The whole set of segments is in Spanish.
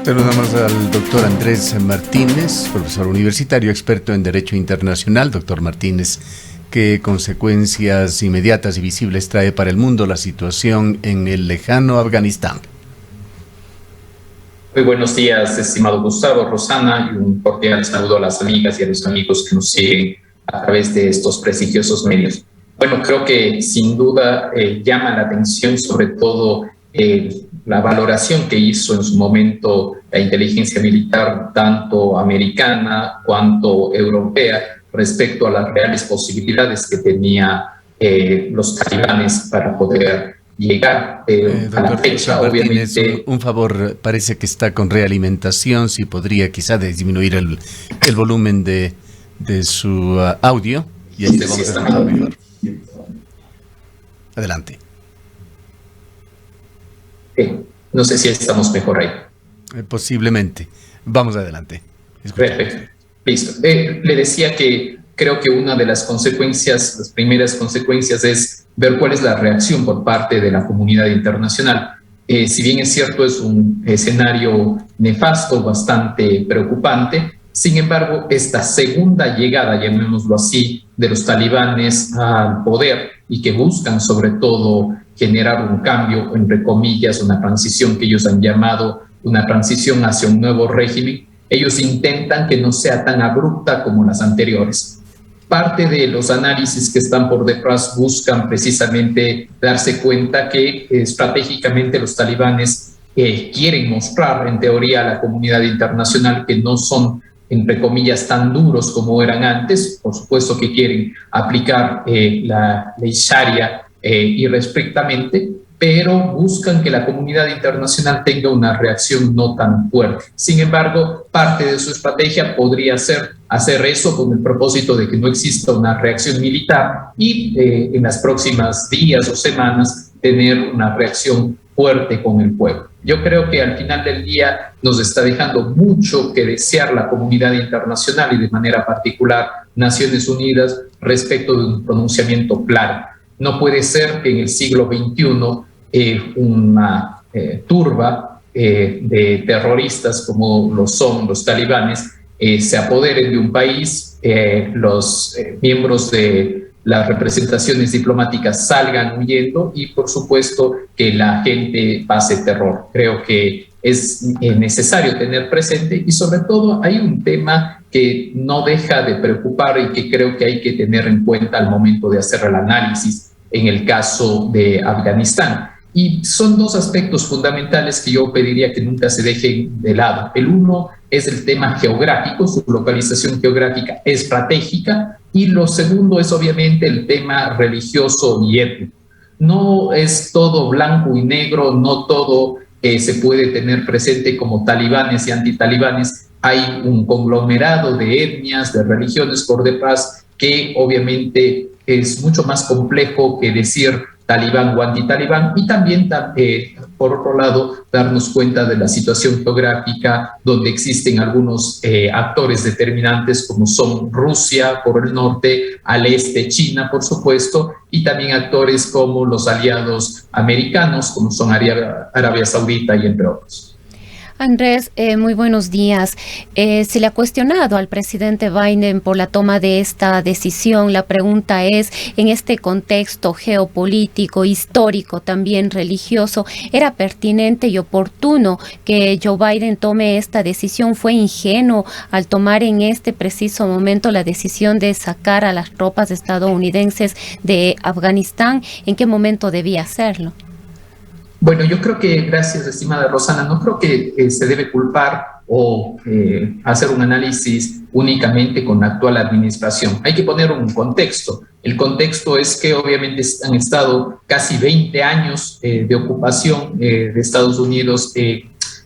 Saludamos al doctor Andrés Martínez, profesor universitario, experto en Derecho Internacional. Doctor Martínez, ¿qué consecuencias inmediatas y visibles trae para el mundo la situación en el lejano Afganistán? Muy buenos días, estimado Gustavo, Rosana, y un cordial saludo a las amigas y a los amigos que nos siguen a través de estos prestigiosos medios. Bueno, creo que sin duda llama la atención sobre todo la valoración que hizo en su momento la inteligencia militar, tanto americana cuanto europea, respecto a las reales posibilidades que tenía los talibanes para poder llegar a la fecha. Martínez, un favor, parece que está con realimentación, si podría quizá disminuir el volumen de su audio y ahí le vamos a escuchar mejor. Adelante. No sé si estamos mejor ahí. Posiblemente. Vamos adelante. Perfecto. Listo. Le decía que creo que una de las consecuencias, las primeras consecuencias, es ver cuál es la reacción por parte de la comunidad internacional. Si bien es cierto, es un escenario nefasto, bastante preocupante. Sin embargo, esta segunda llegada, llamémoslo así, de los talibanes al poder y que buscan sobre todo generar un cambio, entre comillas, una transición que ellos han llamado una transición hacia un nuevo régimen, ellos intentan que no sea tan abrupta como las anteriores. Parte de los análisis que están por detrás buscan precisamente darse cuenta que estratégicamente los talibanes quieren mostrar en teoría a la comunidad internacional que no son, entre comillas, tan duros como eran antes. Por supuesto que quieren aplicar la ley Sharia irrestrictamente, pero buscan que la comunidad internacional tenga una reacción no tan fuerte. Sin embargo, parte de su estrategia podría ser hacer eso con el propósito de que no exista una reacción militar y en las próximas días o semanas tener una reacción fuerte con el pueblo. Yo creo que al final del día nos está dejando mucho que desear la comunidad internacional y de manera particular Naciones Unidas respecto de un pronunciamiento claro. No puede ser que en el siglo XXI una turba de terroristas como lo son los talibanes se apoderen de un país, los miembros de las representaciones diplomáticas salgan huyendo y por supuesto que la gente pase terror. Creo que es necesario tener presente y sobre todo hay un tema que no deja de preocupar y que creo que hay que tener en cuenta al momento de hacer el análisis en el caso de Afganistán. Y son dos aspectos fundamentales que yo pediría que nunca se dejen de lado. El uno es el tema geográfico, su localización geográfica estratégica, y lo segundo es obviamente el tema religioso y étnico. No es todo blanco y negro, no todo se puede tener presente como talibanes y antitalibanes. Hay un conglomerado de etnias, de religiones por detrás que obviamente es mucho más complejo que decir talibán o antitalibán, y también, por otro lado, darnos cuenta de la situación geográfica donde existen algunos actores determinantes como son Rusia por el norte, al este China, por supuesto, y también actores como los aliados americanos, como son Arabia Saudita y entre otros. Andrés, muy buenos días. Se le ha cuestionado al presidente Biden por la toma de esta decisión. La pregunta es, en este contexto geopolítico, histórico, también religioso, ¿era pertinente y oportuno que Joe Biden tome esta decisión? ¿Fue ingenuo al tomar en este preciso momento la decisión de sacar a las tropas estadounidenses de Afganistán? ¿En qué momento debía hacerlo? Bueno, yo creo que, gracias, estimada Rosana, no creo que se debe culpar o hacer un análisis únicamente con la actual administración. Hay que poner un contexto. El contexto es que obviamente han estado casi 20 años de ocupación de Estados Unidos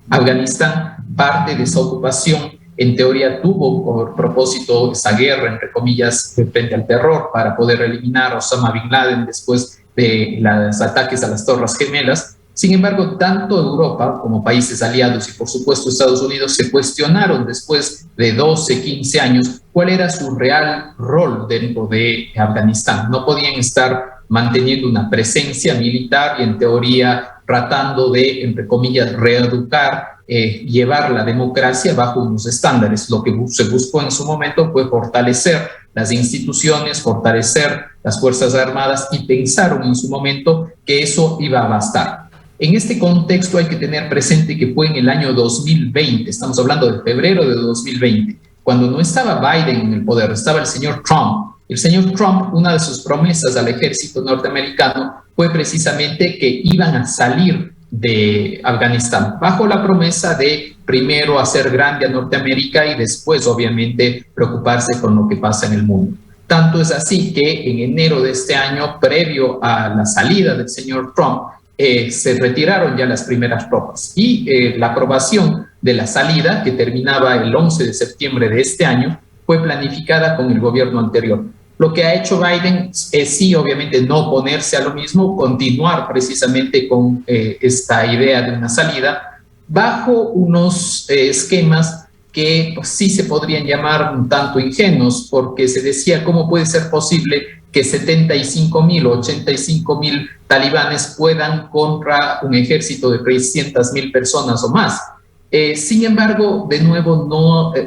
Afganistán. Parte de esa ocupación, en teoría, tuvo por propósito esa guerra, entre comillas, frente al terror para poder eliminar a Osama Bin Laden después de los ataques a las Torres Gemelas. Sin embargo, tanto Europa como países aliados y por supuesto Estados Unidos se cuestionaron después de 12, 15 años cuál era su real rol dentro de Afganistán. No podían estar manteniendo una presencia militar y en teoría tratando de, entre comillas, reeducar, llevar la democracia bajo unos estándares. Lo que se buscó en su momento fue fortalecer las instituciones, fortalecer las Fuerzas Armadas, y pensaron en su momento que eso iba a bastar. En este contexto hay que tener presente que fue en el año 2020, estamos hablando de febrero de 2020, cuando no estaba Biden en el poder, estaba el señor Trump. El señor Trump, una de sus promesas al ejército norteamericano fue precisamente que iban a salir de Afganistán, bajo la promesa de primero hacer grande a Norteamérica y después, obviamente, preocuparse con lo que pasa en el mundo. Tanto es así que en enero de este año, previo a la salida del señor Trump, se retiraron ya las primeras tropas, y la aprobación de la salida, que terminaba el 11 de septiembre de este año, fue planificada con el gobierno anterior. Lo que ha hecho Biden es sí, obviamente, no oponerse a lo mismo, continuar precisamente con esta idea de una salida bajo unos esquemas que pues, sí se podrían llamar un tanto ingenuos, porque se decía cómo puede ser posible que 75,000 o 85,000 talibanes puedan contra un ejército de 300,000 personas o más. Sin embargo, de nuevo,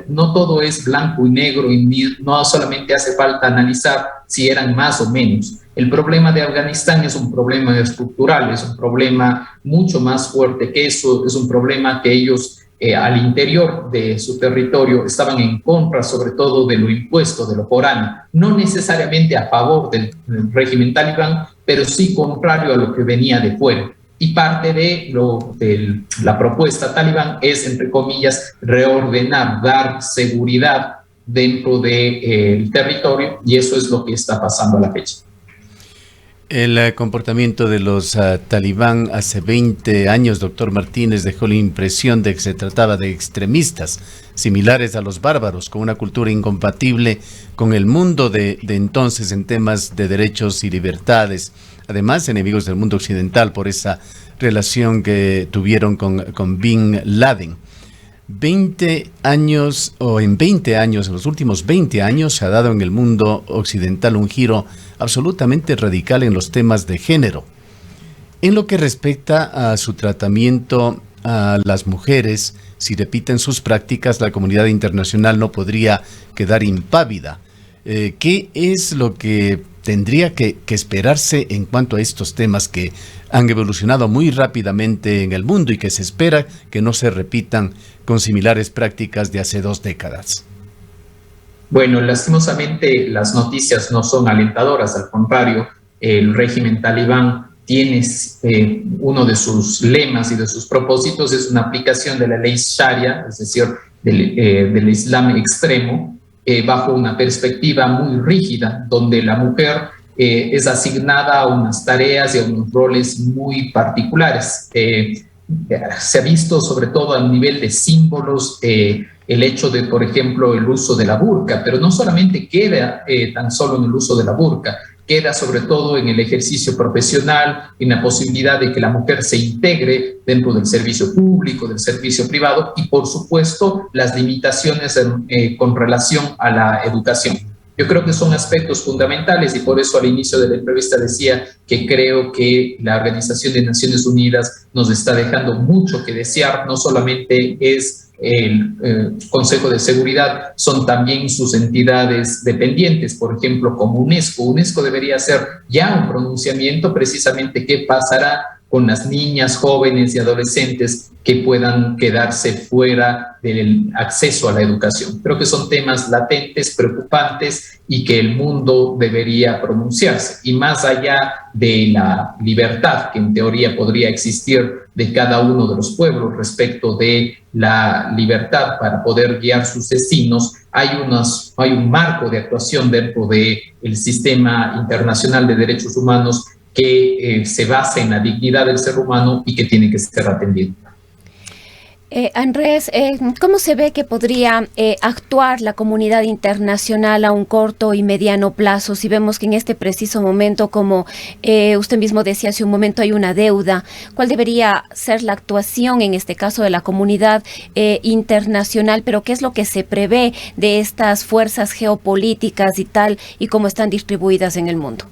no todo es blanco y negro, y no solamente hace falta analizar si eran más o menos. El problema de Afganistán es un problema estructural, es un problema mucho más fuerte que eso, es un problema que ellos al interior de su territorio estaban en contra, sobre todo de lo impuesto, de lo foráneo, no necesariamente a favor del régimen talibán, pero sí contrario a lo que venía de fuera. Y parte de la propuesta talibán es, entre comillas, reordenar, dar seguridad dentro del territorio, y eso es lo que está pasando a la fecha. El comportamiento de los talibán hace 20 años, doctor Martínez, dejó la impresión de que se trataba de extremistas similares a los bárbaros, con una cultura incompatible con el mundo de entonces en temas de derechos y libertades. Además, enemigos del mundo occidental por esa relación que tuvieron con Bin Laden. 20 años, o en 20 años, en los últimos 20 años, se ha dado en el mundo occidental un giro absolutamente radical en los temas de género. En lo que respecta a su tratamiento a las mujeres, si repiten sus prácticas, la comunidad internacional no podría quedar impávida. ¿Qué es lo que tendría que esperarse en cuanto a estos temas que han evolucionado muy rápidamente en el mundo y que se espera que no se repitan con similares prácticas de hace 2 décadas? Bueno, lastimosamente las noticias no son alentadoras, al contrario, el régimen talibán tiene uno de sus lemas y de sus propósitos es una aplicación de la ley Sharia, es decir, del Islam extremo, bajo una perspectiva muy rígida, donde la mujer es asignada a unas tareas y a unos roles muy particulares. Se ha visto sobre todo a nivel de símbolos el hecho de, por ejemplo, el uso de la burka, pero no solamente queda tan solo en el uso de la burka, queda sobre todo en el ejercicio profesional, en la posibilidad de que la mujer se integre dentro del servicio público, del servicio privado, y por supuesto las limitaciones con relación a la educación. Yo creo que son aspectos fundamentales, y por eso al inicio de la entrevista decía que creo que la Organización de Naciones Unidas nos está dejando mucho que desear. No solamente es el Consejo de Seguridad, son también sus entidades dependientes, por ejemplo, como UNESCO. UNESCO debería hacer ya un pronunciamiento precisamente qué pasará con las niñas, jóvenes y adolescentes que puedan quedarse fuera del acceso a la educación. Creo que son temas latentes, preocupantes, y que el mundo debería pronunciarse. Y más allá de la libertad que en teoría podría existir de cada uno de los pueblos respecto de la libertad para poder guiar sus destinos, hay un marco de actuación dentro del sistema internacional de derechos humanos que se basa en la dignidad del ser humano y que tiene que ser atendido. Andrés, ¿cómo se ve que podría actuar la comunidad internacional a un corto y mediano plazo? Si vemos que en este preciso momento, como usted mismo decía hace un momento, hay una deuda, ¿cuál debería ser la actuación en este caso de la comunidad internacional? Pero ¿qué es lo que se prevé de estas fuerzas geopolíticas y tal, y cómo están distribuidas en el mundo?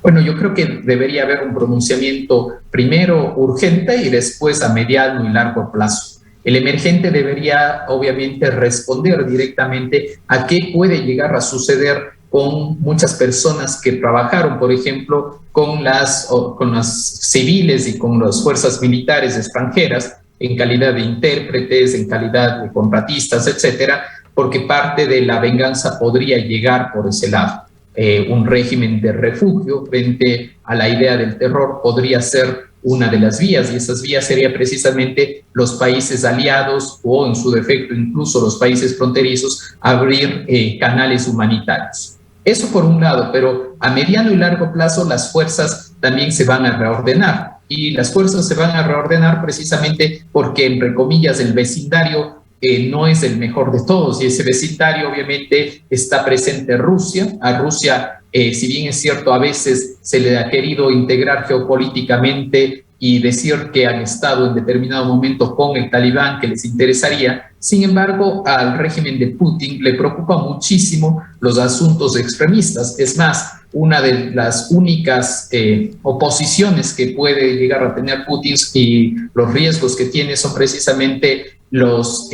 Bueno, yo creo que debería haber un pronunciamiento primero urgente y después a mediano y largo plazo. El emergente debería obviamente responder directamente a qué puede llegar a suceder con muchas personas que trabajaron, por ejemplo, con las civiles y con las fuerzas militares extranjeras en calidad de intérpretes, en calidad de contratistas, etcétera, porque parte de la venganza podría llegar por ese lado. Un régimen de refugio frente a la idea del terror podría ser una de las vías, y esas vías serían precisamente los países aliados o en su defecto incluso los países fronterizos abrir canales humanitarios. Eso por un lado, pero a mediano y largo plazo las fuerzas también se van a reordenar, y las fuerzas se van a reordenar precisamente porque, entre comillas, el vecindario no es el mejor de todos, y ese vecindario obviamente está presente Rusia. A Rusia, si bien es cierto, a veces se le ha querido integrar geopolíticamente y decir que han estado en determinado momento con el Talibán, que les interesaría. Sin embargo, al régimen de Putin le preocupa muchísimo los asuntos extremistas. Es más, una de las únicas oposiciones que puede llegar a tener Putin y los riesgos que tiene son precisamente los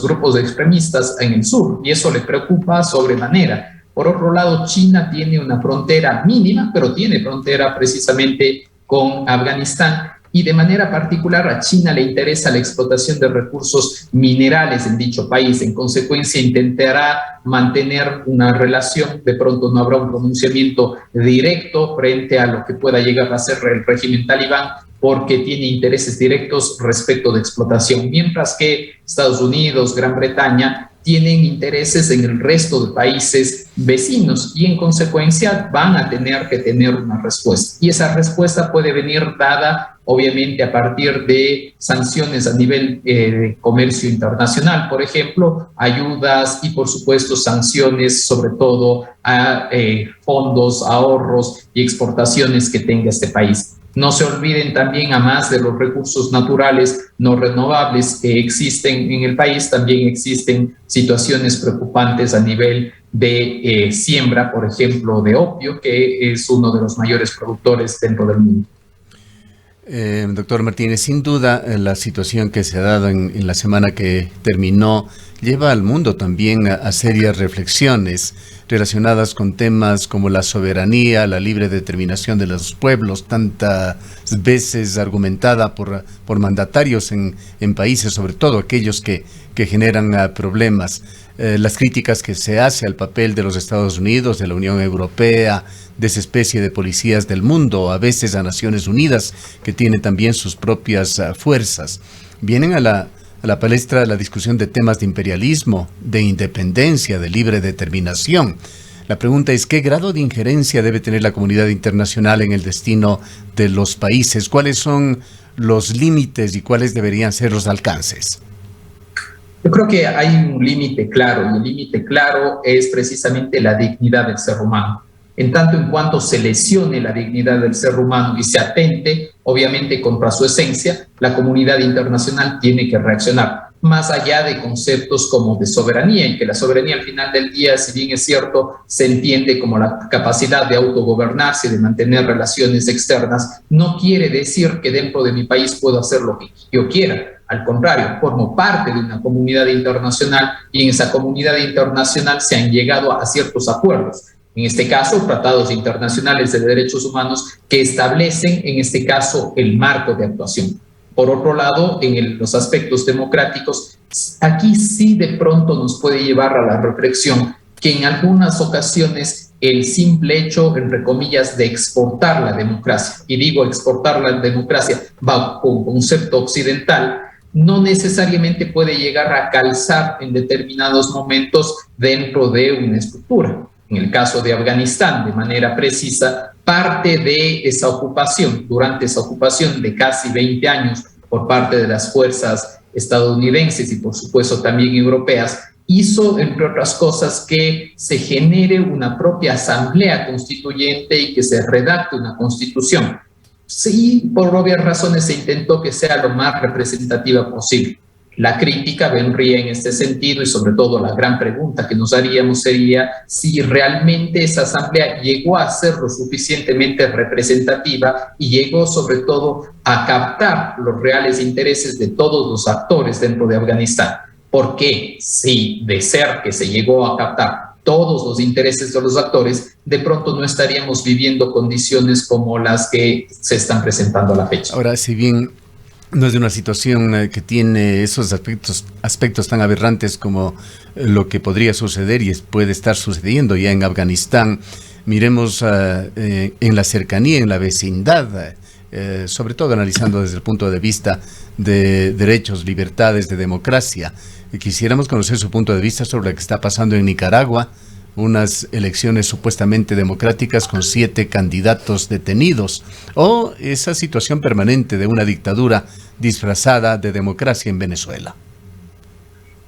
grupos de extremistas en el sur, y eso le preocupa sobremanera. Por otro lado, China tiene una frontera mínima, pero tiene frontera precisamente con Afganistán, y de manera particular a China le interesa la explotación de recursos minerales en dicho país. En consecuencia, intentará mantener una relación. De pronto no habrá un pronunciamiento directo frente a lo que pueda llegar a ser el régimen talibán, porque tiene intereses directos respecto de explotación, mientras que Estados Unidos, Gran Bretaña, tienen intereses en el resto de países vecinos, y en consecuencia van a tener que tener una respuesta. Y esa respuesta puede venir dada, obviamente, a partir de sanciones a nivel de comercio internacional, por ejemplo, ayudas, y por supuesto sanciones sobre todo a fondos, ahorros y exportaciones que tenga este país. No se olviden también, a más de los recursos naturales no renovables que existen en el país, también existen situaciones preocupantes a nivel de siembra, por ejemplo, de opio, que es uno de los mayores productores dentro del mundo. Doctor Martínez, sin duda la situación que se ha dado en la semana que terminó lleva al mundo también a serias reflexiones relacionadas con temas como la soberanía, la libre determinación de los pueblos, tantas veces argumentada por mandatarios en países, sobre todo aquellos que generan problemas. Las críticas que se hace al papel de los Estados Unidos, de la Unión Europea, de esa especie de policías del mundo, a veces a Naciones Unidas, que tiene también sus propias fuerzas. Vienen a la palestra la discusión de temas de imperialismo, de independencia, de libre determinación. La pregunta es, ¿qué grado de injerencia debe tener la comunidad internacional en el destino de los países? ¿Cuáles son los límites y cuáles deberían ser los alcances? Yo creo que hay un límite claro, y el límite claro es precisamente la dignidad del ser humano. En tanto en cuanto se lesione la dignidad del ser humano y se atente, obviamente, contra su esencia, la comunidad internacional tiene que reaccionar, más allá de conceptos como de soberanía, y que la soberanía al final del día, si bien es cierto, se entiende como la capacidad de autogobernarse, de mantener relaciones externas, no quiere decir que dentro de mi país puedo hacer lo que yo quiera. Al contrario, formo parte de una comunidad internacional, y en esa comunidad internacional se han llegado a ciertos acuerdos. En este caso, tratados internacionales de derechos humanos que establecen, en este caso, el marco de actuación. Por otro lado, en los aspectos democráticos, aquí sí de pronto nos puede llevar a la reflexión que en algunas ocasiones el simple hecho, entre comillas, de exportar la democracia, y digo exportar la democracia bajo un concepto occidental, no necesariamente puede llegar a calzar en determinados momentos dentro de una estructura. En el caso de Afganistán, de manera precisa, parte de esa ocupación, durante esa ocupación de casi 20 años por parte de las fuerzas estadounidenses y por supuesto también europeas, hizo, entre otras cosas, que se genere una propia asamblea constituyente y que se redacte una constitución. Sí, por obvias razones se intentó que sea lo más representativa posible, La crítica vendría en este sentido y sobre todo la gran pregunta que nos haríamos sería si realmente esa asamblea llegó a ser lo suficientemente representativa y llegó sobre todo a captar los reales intereses de todos los actores dentro de Afganistán. Porque si de ser que se llegó a captar todos los intereses de los actores, de pronto no estaríamos viviendo condiciones como las que se están presentando a la fecha. Ahora, si bien no es de una situación que tiene esos aspectos tan aberrantes como lo que podría suceder y puede estar sucediendo ya en Afganistán, miremos en la cercanía, en la vecindad, sobre todo analizando desde el punto de vista de derechos, libertades, de democracia. Quisiéramos conocer su punto de vista sobre lo que está pasando en Nicaragua, unas elecciones supuestamente democráticas con 7 candidatos detenidos, o esa situación permanente de una dictadura disfrazada de democracia en Venezuela.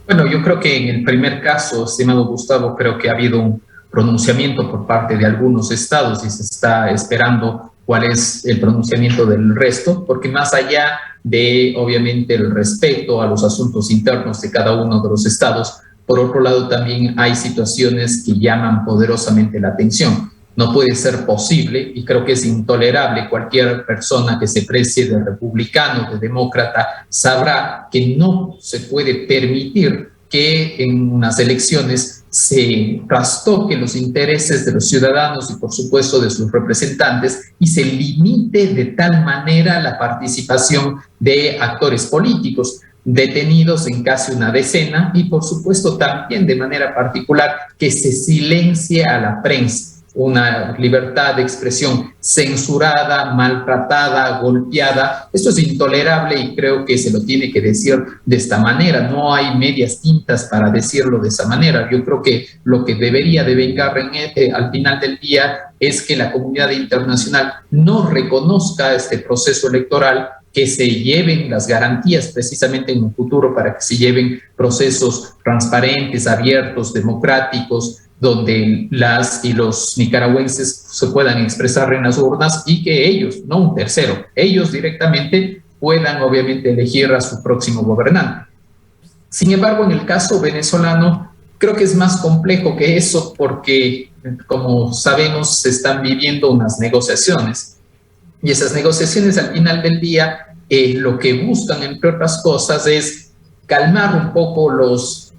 Bueno, yo creo que en el primer caso, estimado Gustavo, creo que ha habido un pronunciamiento por parte de algunos estados y se está esperando cuál es el pronunciamiento del resto, porque más allá de, obviamente, el respeto a los asuntos internos de cada uno de los estados, por otro lado, también hay situaciones que llaman poderosamente la atención. No puede ser posible, y creo que es intolerable, cualquier persona que se precie de republicano, de demócrata, sabrá que no se puede permitir que en unas elecciones se trastoquen los intereses de los ciudadanos y, por supuesto, de sus representantes y se limite de tal manera la participación de actores políticos detenidos en casi una decena y, por supuesto, también de manera particular que se silencie a la prensa, una libertad de expresión censurada, maltratada, golpeada. Esto es intolerable y creo que se lo tiene que decir de esta manera. No hay medias tintas para decirlo de esa manera. Yo creo que lo que debería de vengar al final del día es que la comunidad internacional no reconozca este proceso electoral, que se lleven las garantías precisamente en un futuro para que se lleven procesos transparentes, abiertos, democráticos, donde las y los nicaragüenses se puedan expresar en las urnas y que ellos, no un tercero, ellos directamente puedan obviamente elegir a su próximo gobernante. Sin embargo, en el caso venezolano, creo que es más complejo que eso porque, como sabemos, se están viviendo unas negociaciones. Y esas negociaciones al final del día lo que buscan, entre otras cosas, es calmar un poco los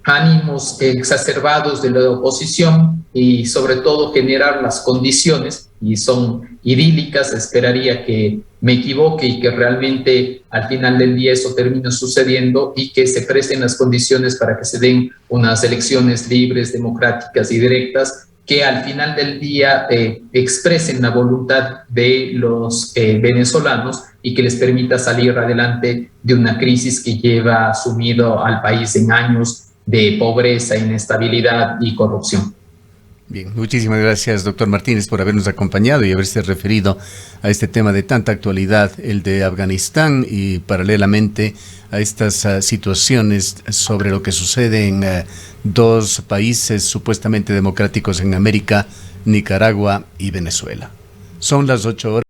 ánimos exacerbados de la oposición y sobre todo generar las condiciones, y son idílicas, esperaría que me equivoque y que realmente al final del día eso termine sucediendo y que se presten las condiciones para que se den unas elecciones libres, democráticas y directas, que al final del día expresen la voluntad de los venezolanos y que les permita salir adelante de una crisis que lleva sumido al país en años de pobreza, inestabilidad y corrupción. Bien, muchísimas gracias, doctor Martínez, por habernos acompañado y haberse referido a este tema de tanta actualidad, el de Afganistán, y paralelamente a estas situaciones sobre lo que sucede en 2 países supuestamente democráticos en América, Nicaragua y Venezuela. Son las 8 horas.